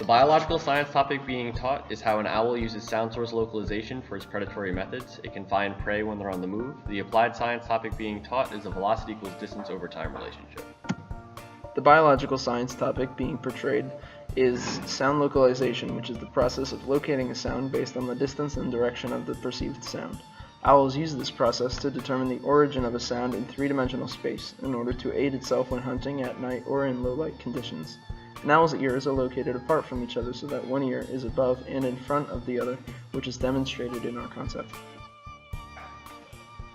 The biological science topic being taught is how an owl uses sound source localization for its predatory methods. It can find prey when they're on the move. The applied science topic being taught is the velocity equals distance over time relationship. The biological science topic being portrayed is sound localization, which is the process of locating a sound based on the distance and direction of the perceived sound. Owls use this process to determine the origin of a sound in three-dimensional space in order to aid itself when hunting at night or in low-light conditions. An owl's ears are located apart from each other so that one ear is above and in front of the other, which is demonstrated in our concept.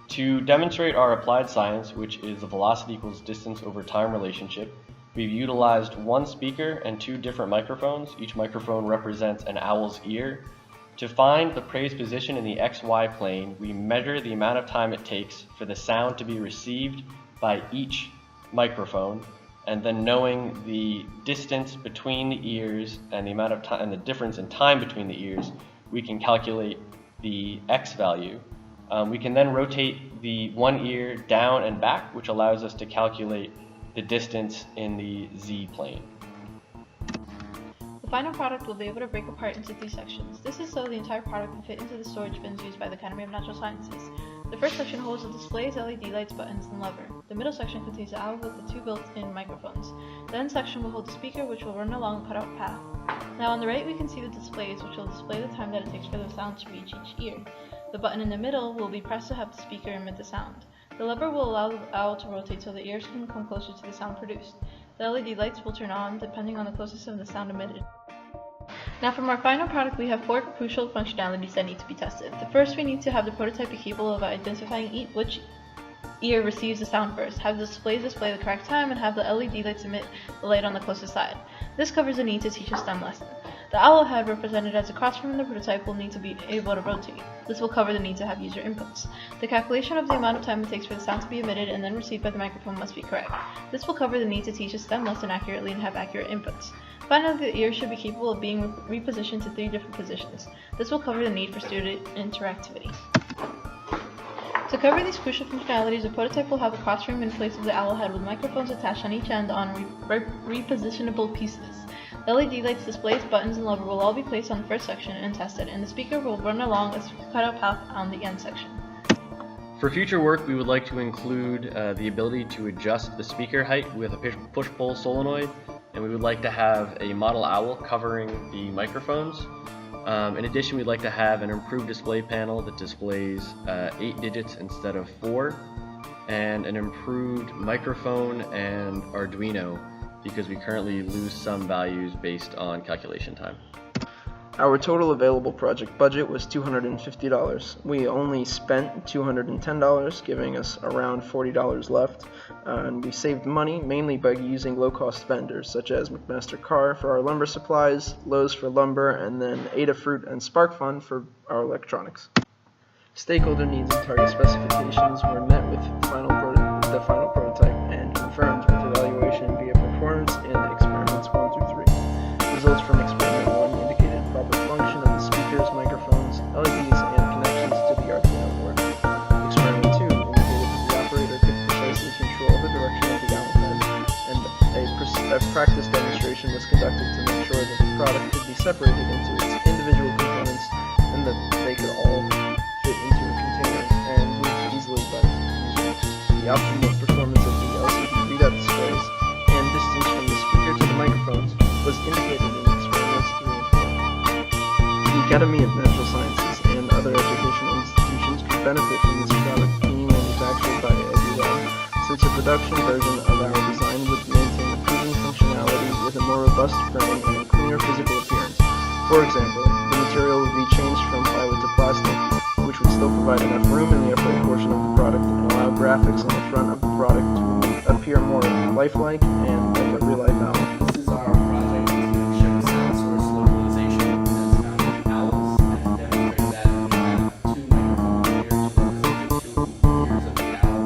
To demonstrate our applied science, which is the velocity equals distance over time relationship, we've utilized one speaker and two different microphones. Each microphone represents an owl's ear. To find the prey's position in the XY plane, we measure the amount of time it takes for the sound to be received by each microphone, and then knowing the distance between the ears and the amount of time and the difference in time between the ears, we can calculate the X value. We can then rotate the one ear down and back, which allows us to calculate the distance in the Z plane. The final product will be able to break apart into three sections. This is so the entire product can fit into the storage bins used by the Academy of Natural Sciences. The first section holds the displays, LED lights, buttons, and lever. The middle section contains the owl with the two built-in microphones. The end section will hold the speaker, which will run along a cutout path. Now on the right we can see the displays, which will display the time that it takes for the sound to reach each ear. The button in the middle will be pressed to have the speaker emit the sound. The lever will allow the owl to rotate so the ears can come closer to the sound produced. The LED lights will turn on depending on the closeness of the sound emitted. Now from our final product, we have four crucial functionalities that need to be tested. The first, we need to have the prototype be capable of identifying which ear receives the sound first, have the displays display the correct time, and have the LED lights emit the light on the closest side. This covers the need to teach a STEM lesson. The owl head, represented as a crossframe in the prototype, will need to be able to rotate. This will cover the need to have user inputs. The calculation of the amount of time it takes for the sound to be emitted and then received by the microphone must be correct. This will cover the need to teach a STEM lesson accurately and have accurate inputs. Finally, the ear should be capable of being repositioned to three different positions. This will cover the need for student interactivity. To cover these crucial functionalities, the prototype will have a crossframe in place of the owl head with microphones attached on each end on repositionable pieces. The LED lights, displays, buttons, and lever will all be placed on the first section and tested, and the speaker will run along a cutout path on the end section. For future work, we would like to include the ability to adjust the speaker height with a push-pull solenoid, and we would like to have a model owl covering the microphones. In addition, we'd like to have an improved display panel that displays 8 digits instead of 4, and an improved microphone and Arduino, because we currently lose some values based on calculation time. Our total available project budget was $250. We only spent $210, giving us around $40 left, and we saved money mainly by using low-cost vendors such as McMaster-Carr for our lumber supplies, Lowe's for lumber, and then Adafruit and SparkFun for our electronics. Stakeholder needs and target specifications were met with the final prototype and confirmed with evaluation via performance in experiments 1 through 3. Results from experiment 1 indicated proper function of the speakers, microphones, LEDs, and connections to the Arduino board. Experiment 2 indicated that the operator could precisely control the direction of the owl head, and a practice demonstration was conducted to make sure that the product could be separated into its individual components and that they could all fit into a container and move easily by the user. The optimal performance of the LCD readout displays and distance from the speaker to the microphones was indicated in experiments 3 and 4. The Academy of Natural Sciences and other educational institutions could benefit from this product being manufactured by EduLab, since a production version of our design would maintain the proven functionality with a more robust frame and a cleaner physical appearance. For example, the material would be changed from plywood to plastic, which would still provide enough room in the upright portion of the product and allow graphics on the front of the product to appear more lifelike and like a real-life owl. This is our project to show sound source localization as owls and demonstrate that we have two microphone ears to the ears of the owl.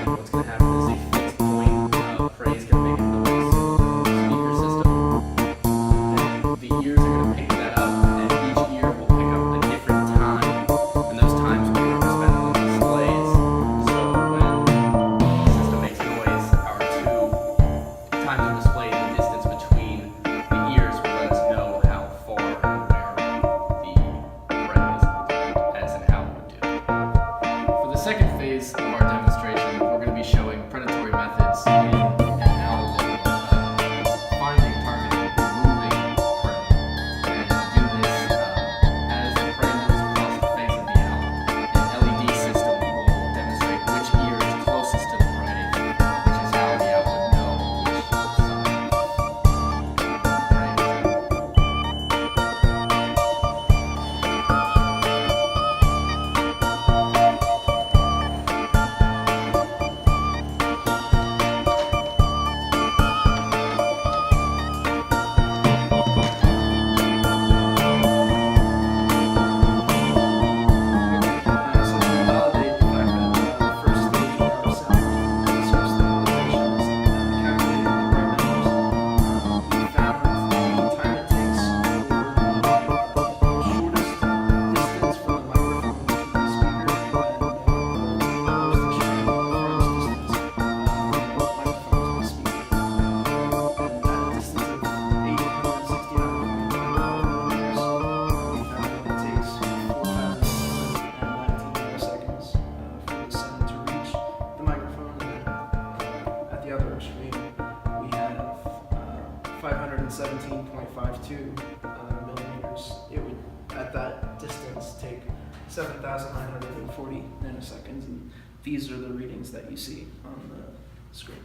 And what's going to happen is a fixed point of prey is going to make a noise in the speaker system. And the ears are going to pick that up, and each ear will pick up a different time. And those times will be represented on the displays. So when the system makes a noise, our two times on display, the distance 117.52 millimeters, it would, at that distance, take 7,940 nanoseconds, and these are the readings that you see on the screen.